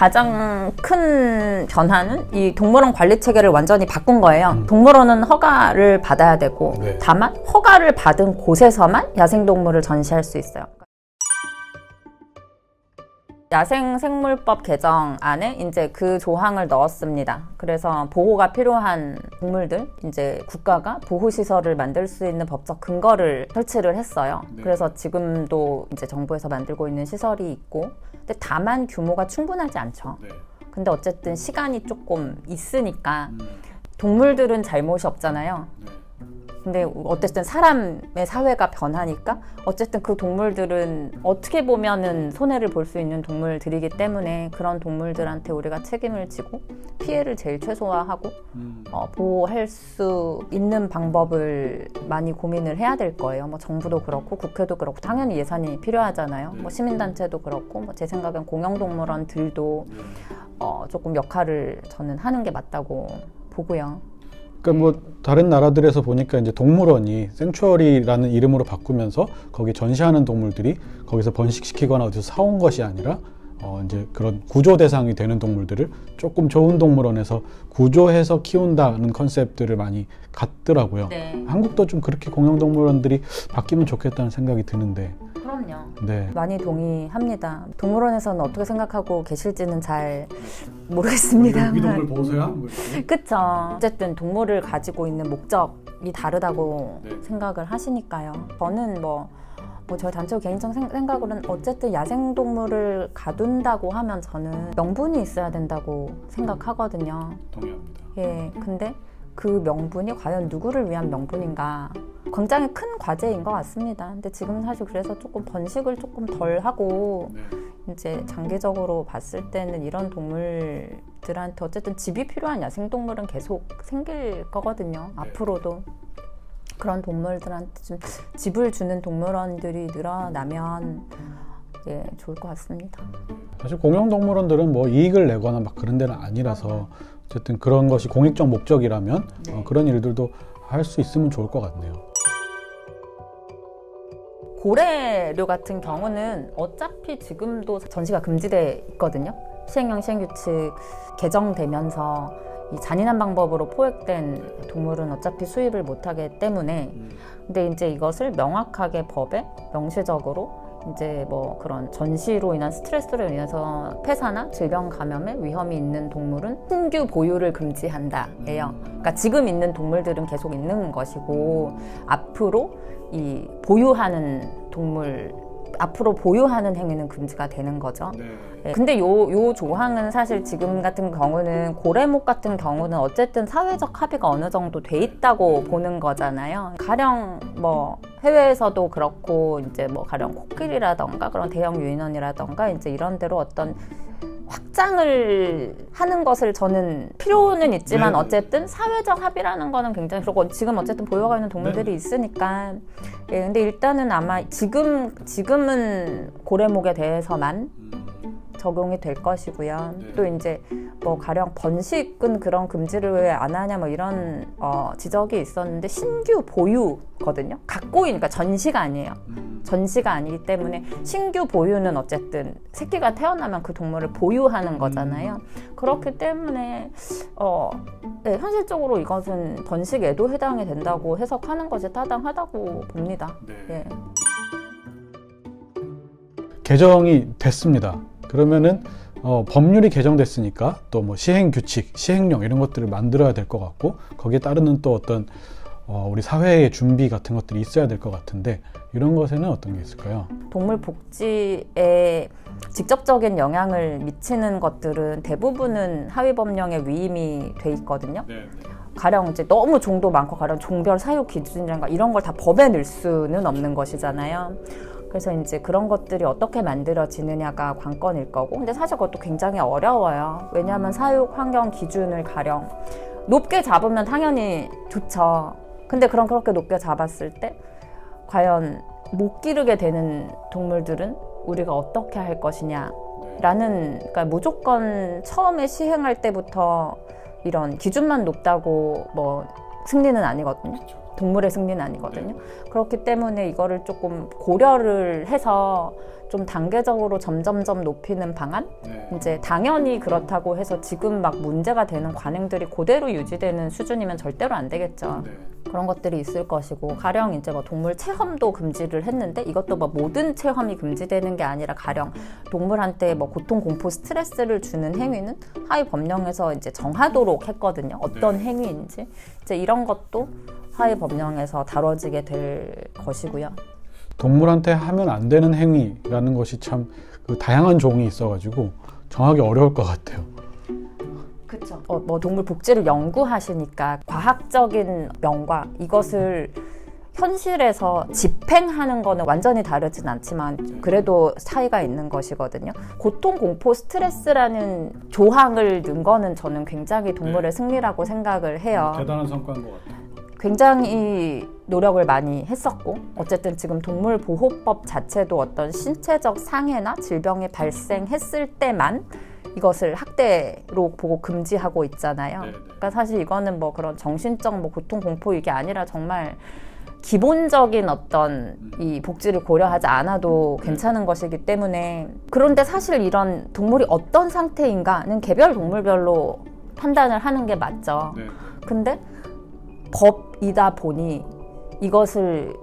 가장 큰 변화는 이 동물원 관리 체계를 완전히 바꾼 거예요. 동물원은 허가를 받아야 되고 네. 다만 허가를 받은 곳에서만 야생동물을 전시할 수 있어요. 야생생물법 개정 안에 이제 그 조항을 넣었습니다. 그래서 보호가 필요한 동물들, 이제 국가가 보호시설을 만들 수 있는 법적 근거를 설치를 했어요. 네. 그래서 지금도 이제 정부에서 만들고 있는 시설이 있고, 근데 다만 규모가 충분하지 않죠. 네. 근데 어쨌든 시간이 조금 있으니까 동물들은 잘못이 없잖아요. 네. 근데 어쨌든 사람의 사회가 변하니까 어쨌든 그 동물들은 어떻게 보면은 손해를 볼 수 있는 동물들이기 때문에 그런 동물들한테 우리가 책임을 지고 피해를 제일 최소화하고 보호할 수 있는 방법을 많이 고민을 해야 될 거예요. 뭐 정부도 그렇고 국회도 그렇고 당연히 예산이 필요하잖아요. 뭐 시민단체도 그렇고 뭐 제 생각엔 공영동물원들도 조금 역할을 저는 하는 게 맞다고 보고요. 그러니까 뭐 다른 나라들에서 보니까 이제 동물원이 생추어리라는 이름으로 바꾸면서 거기 전시하는 동물들이 거기서 번식시키거나 어디서 사온 것이 아니라 이제 그런 구조 대상이 되는 동물들을 조금 좋은 동물원에서 구조해서 키운다는 컨셉들을 많이 갖더라고요. 네. 한국도 좀 그렇게 공영동물원들이 바뀌면 좋겠다는 생각이 드는데. 그럼요. 네. 많이 동의합니다. 동물원에서는 어떻게 생각하고 계실지는 잘 모르겠습니다. 우리 동물 보호소야? 그쵸. 어쨌든 동물을 가지고 있는 목적이 다르다고 네. 생각을 하시니까요. 저는 저희 단체 개인적 생각으로는 어쨌든 야생동물을 가둔다고 하면 저는 명분이 있어야 된다고 생각하거든요. 동의합니다. 예, 근데 그 명분이 과연 누구를 위한 명분인가 굉장히 큰 과제인 것 같습니다. 근데 지금은 사실 그래서 조금 번식을 조금 덜 하고 네. 이제 장기적으로 봤을 때는 이런 동물들한테 어쨌든 집이 필요한 야생동물은 계속 생길 거거든요. 네. 앞으로도 그런 동물들한테 좀 집을 주는 동물원들이 늘어나면 좋을 것 같습니다. 사실 공영동물원들은 뭐 이익을 내거나 막 그런 데는 아니라서 어쨌든 그런 것이 공익적 목적이라면 네. 그런 일들도 할 수 있으면 좋을 것 같네요. 고래류 같은 경우는 어차피 지금도 전시가 금지돼 있거든요. 시행령 시행규칙 개정되면서 이 잔인한 방법으로 포획된 동물은 어차피 수입을 못하기 때문에 근데 이제 이것을 명확하게 법에 명시적으로 이제 뭐 그런 전시로 인한 스트레스로 인해서 폐사나 질병 감염의 위험이 있는 동물은 신규 보유를 금지한다예요. 그러니까 지금 있는 동물들은 계속 있는 것이고 앞으로 이 보유하는 동물 앞으로 보유하는 행위는 금지가 되는 거죠. 네. 근데 요 조항은 사실 지금 같은 경우는 고래목 같은 경우는 어쨌든 사회적 합의가 어느 정도 돼 있다고 보는 거잖아요. 가령 뭐 해외에서도 그렇고 이제 뭐 가령 코끼리라던가 그런 대형 유인원이라던가 이제 이런 데로 어떤 확장을 하는 것을 저는 필요는 있지만 어쨌든 사회적 합의라는 거는 굉장히 그렇고 지금 어쨌든 보유하고 있는 동물들이 있으니까 근데 일단은 아마 지금은 고래목에 대해서만 적용이 될 것이고요. 또 이제 뭐 가령 번식은 그런 금지를 왜 안 하냐 뭐 이런 지적이 있었는데 신규 보유거든요. 갖고 있으니까 전시가 아니에요. 전시가 아니기 때문에 신규 보유는 어쨌든 새끼가 태어나면 그 동물을 보유하는 거잖아요. 그렇기 때문에 현실적으로 이것은 번식에도 해당이 된다고 해석하는 것이 타당하다고 봅니다. 네. 개정이 됐습니다. 그러면은 법률이 개정됐으니까 또 뭐 시행규칙, 시행령 이런 것들을 만들어야 될 것 같고 거기에 따르는 또 어떤 우리 사회의 준비 같은 것들이 있어야 될 것 같은데 이런 것에는 어떤 게 있을까요? 동물 복지에 직접적인 영향을 미치는 것들은 대부분은 하위법령에 위임이 돼 있거든요. 네. 가령 이제 너무 종도 많고 가령 종별 사육 기준이란가 이런 걸 다 법에 넣을 수는 없는 것이잖아요. 그래서 이제 그런 것들이 어떻게 만들어지느냐가 관건일 거고 근데 사실 그것도 굉장히 어려워요. 왜냐하면 사육 환경 기준을 가령 높게 잡으면 당연히 좋죠. 근데 그렇게 높게 잡았을 때 과연 못 기르게 되는 동물들은 우리가 어떻게 할 것이냐라는 그러니까 무조건 처음에 시행할 때부터 이런 기준만 높다고 뭐 승리는 아니거든요. 동물의 승리는 아니거든요. 그렇기 때문에 이거를 조금 고려를 해서 좀 단계적으로 점점점 높이는 방안? 이제 당연히 그렇다고 해서 지금 막 문제가 되는 관행들이 그대로 유지되는 수준이면 절대로 안 되겠죠. 그런 것들이 있을 것이고, 가령 이제 뭐 동물 체험도 금지를 했는데 이것도 뭐 모든 체험이 금지되는 게 아니라 가령 동물한테 뭐 고통, 공포, 스트레스를 주는 행위는 하위 법령에서 이제 정하도록 했거든요. 어떤 행위인지. 이제 이런 것도 하위 법령에서 다뤄지게 될 것이고요. 동물한테 하면 안 되는 행위라는 것이 참 그 다양한 종이 있어가지고 정하기 어려울 것 같아요. 그렇죠. 뭐 동물 복지를 연구하시니까 과학적인 명과 이것을 현실에서 집행하는 거는 완전히 다르진 않지만 그래도 차이가 있는 것이거든요. 고통, 공포, 스트레스라는 조항을 넣은 거는 저는 굉장히 동물의 승리라고 생각을 해요. 대단한 성과인 것 같아요. 굉장히 노력을 많이 했었고, 어쨌든 지금 동물보호법 자체도 어떤 신체적 상해나 질병이 발생했을 때만 이것을 학대로 보고 금지하고 있잖아요. 그러니까 사실 이거는 뭐 그런 정신적 뭐 고통, 공포 이게 아니라 정말 기본적인 어떤 이 복지를 고려하지 않아도 괜찮은 것이기 때문에, 그런데 사실 이런 동물이 어떤 상태인가는 개별 동물별로 판단을 하는 게 맞죠. 근데 법이다 보니 이것을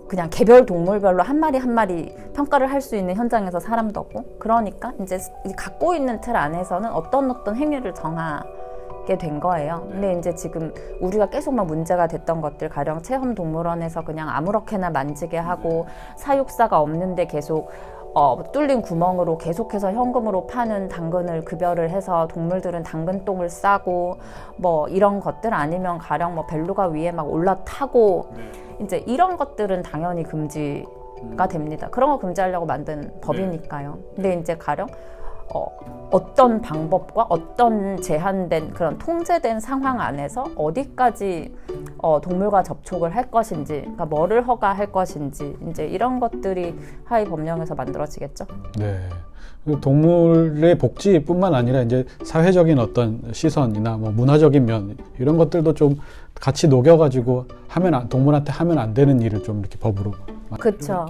그냥 개별 동물별로 한 마리 한 마리 평가를 할 수 있는 현장에서 사람도 없고, 그러니까 이제 갖고 있는 틀 안에서는 어떤 행위를 정하게 된 거예요. 근데 이제 지금 우리가 계속 막 문제가 됐던 것들, 가령 체험동물원에서 그냥 아무렇게나 만지게 하고 사육사가 없는데 계속 뚫린 구멍으로 계속해서 현금으로 파는 당근을 급여를 해서 동물들은 당근똥을 싸고 뭐 이런 것들, 아니면 가령 뭐 벨루가 위에 막 올라타고 이제 이런 것들은 당연히 금지가 됩니다. 그런 거 금지하려고 만든 법이니까요. 근데 이제 가령 어떤 방법과 어떤 제한된 그런 통제된 상황 안에서 어디까지 동물과 접촉을 할 것인지, 그러니까 뭐를 허가할 것인지, 이제 이런 것들이 하위 법령에서 만들어지겠죠. 네. 동물의 복지뿐만 아니라 이제 사회적인 시선이나 뭐 문화적인 면 이런 것들도 좀 같이 녹여가지고 동물한테 하면 안 되는 일을 좀 이렇게 법으로. 그렇죠.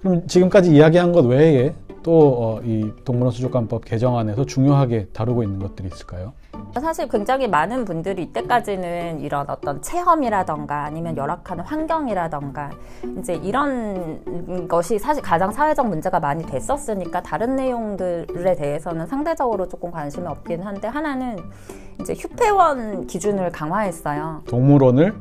그럼 지금까지 이야기한 것 외에 또 이 동물원 수족관법 개정안에서 중요하게 다루고 있는 것들이 있을까요? 사실 굉장히 많은 분들이 이때까지는 이런 어떤 체험이라던가 아니면 열악한 환경이라던가 이제 이런 것이 사실 가장 사회적 문제가 많이 됐었으니까 다른 내용들에 대해서는 상대적으로 조금 관심이 없긴 한데, 하나는 이제 휴폐원 기준을 강화했어요. 동물원을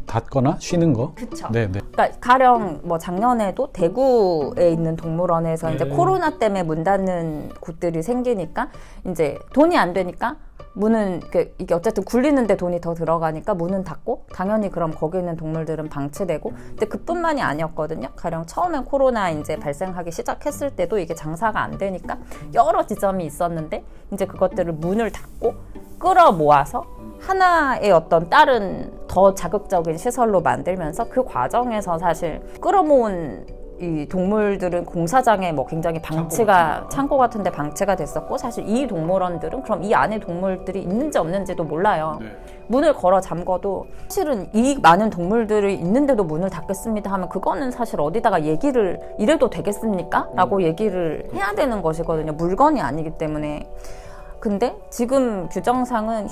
닫거나 쉬는 거. 그렇죠. 그러니까 가령 뭐 작년에도 대구에 있는 동물원에서 이제 코로나 때문에 문 닫는 곳들이 생기니까 이제 돈이 안 되니까 문은 이게 어쨌든 굴리는데 돈이 더 들어가니까 문은 닫고, 당연히 그럼 거기 있는 동물들은 방치되고. 근데 그뿐만이 아니었거든요. 가령 처음에 코로나 이제 발생하기 시작했을 때도 이게 장사가 안 되니까 여러 지점이 있었는데 이제 그것들을 문을 닫고 끌어 모아서 하나의 어떤 다른 더 자극적인 시설로 만들면서 그 과정에서 사실 끌어모은 이 동물들은 공사장에 뭐 굉장히 창고 같은 데 방치가 됐었고, 사실 이 동물원들은 그럼 이 안에 동물들이 있는지 없는지도 몰라요. 문을 걸어 잠궈도 사실은 이 많은 동물들이 있는데도 문을 닫겠습니다 하면 그거는 사실 어디다가 얘기를 이래도 되겠습니까? 라고 얘기를 해야 되는 것이거든요. 물건이 아니기 때문에. 근데 지금 규정상은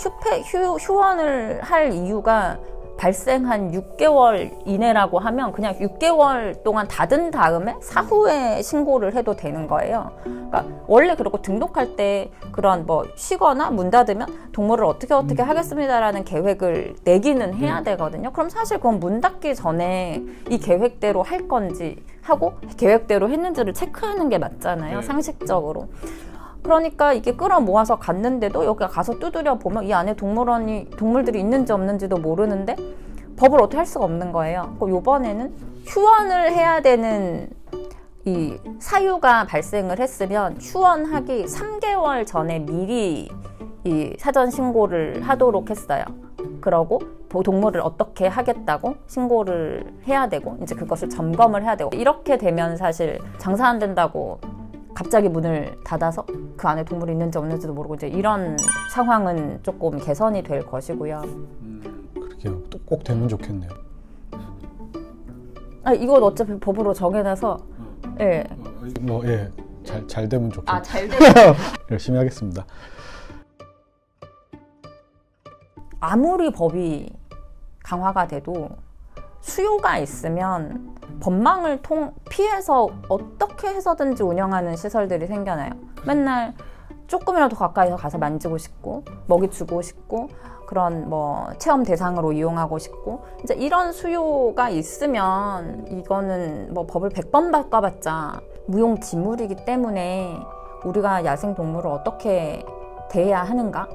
휴원을 할 이유가 발생한 6개월 이내라고 하면 그냥 6개월 동안 닫은 다음에 사후에 신고를 해도 되는 거예요. 그러니까 원래 그렇고 등록할 때 그런 뭐 쉬거나 문 닫으면 동물을 어떻게 하겠습니다라는 계획을 내기는 해야 되거든요. 그럼 사실 그건 문 닫기 전에 이 계획대로 할 건지 하고 계획대로 했는지를 체크하는 게 맞잖아요. 상식적으로. 그러니까 이게 끌어모아서 갔는데도 여기 가서 두드려 보면 이 안에 동물들이 있는지 없는지도 모르는데 법을 어떻게 할 수가 없는 거예요. 이번에는 휴원을 해야 되는 이 사유가 발생을 했으면 휴원하기 3개월 전에 미리 이 사전 신고를 하도록 했어요. 그러고 동물을 어떻게 하겠다고 신고를 해야 되고 이제 그것을 점검을 해야 되고, 이렇게 되면 사실 장사 안 된다고 갑자기 문을 닫아서 그 안에 동물이 있는지 없는지도 모르고 이제 이런 상황은 조금 개선이 될 것이고요. 그렇게요. 또 꼭 되면 좋겠네요. 이건 어차피 법으로 정해놔서 예. 잘 되면 좋겠네요. 잘 되면 열심히 하겠습니다. 아무리 법이 강화가 돼도 수요가 있으면 법망을 피해서 어떻게 해서든지 운영하는 시설들이 생겨나요. 맨날 조금이라도 가까이서 가서 만지고 싶고 먹이 주고 싶고 그런 뭐 체험 대상으로 이용하고 싶고 이제 이런 수요가 있으면 이거는 뭐 법을 100번 바꿔봤자 무용지물이기 때문에 우리가 야생동물을 어떻게 대해야 하는가?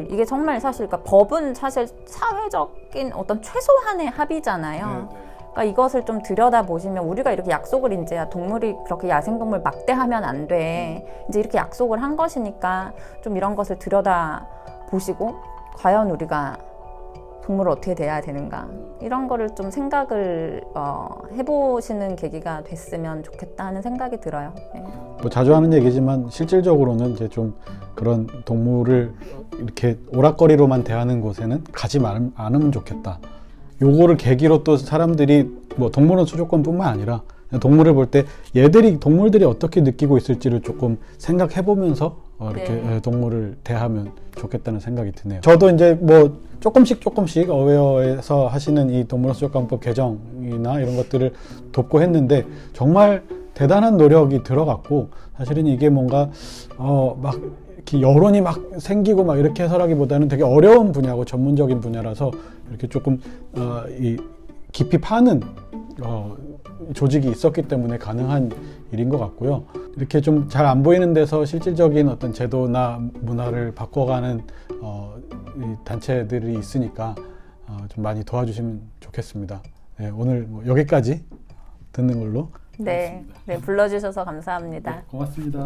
이게 정말 사실 그러니까 법은 사실 사회적인 어떤 최소한의 합의잖아요. 그러니까 이것을 좀 들여다보시면 우리가 이렇게 약속을 이제 동물이 그렇게 야생동물 막대하면 안 돼. 이제 이렇게 약속을 한 것이니까 좀 이런 것을 들여다보시고 과연 우리가 동물을 어떻게 대해야 되는가 이런 거를 좀 생각을 해보시는 계기가 됐으면 좋겠다 하는 생각이 들어요. 네. 뭐 자주 하는 얘기지만 실질적으로는 이제 좀 그런 동물을 이렇게 오락거리로만 대하는 곳에는 가지 않으면 좋겠다. 요거를 계기로 또 사람들이 뭐 동물원 수조권뿐만 아니라 동물을 볼 때 동물들이 어떻게 느끼고 있을지를 조금 생각해보면서 이렇게 동물을 대하면 좋겠다는 생각이 드네요. 저도 이제 뭐 조금씩 어웨어에서 하시는 이 동물원 수족관법 개정이나 이런 것들을 돕고 했는데 정말 대단한 노력이 들어갔고 사실은 이게 뭔가 막 이렇게 여론이 막 생기고 막 이렇게 해서라기보다는 되게 어려운 분야고 전문적인 분야라서 이렇게 조금 깊이 파는 조직이 있었기 때문에 가능한 일인 것 같고요. 이렇게 좀 잘 안 보이는 데서 실질적인 어떤 제도나 문화를 바꿔가는 이 단체들이 있으니까 좀 많이 도와주시면 좋겠습니다. 네, 오늘 뭐 여기까지 듣는 걸로. 네, 불러주셔서 감사합니다. 네, 고맙습니다.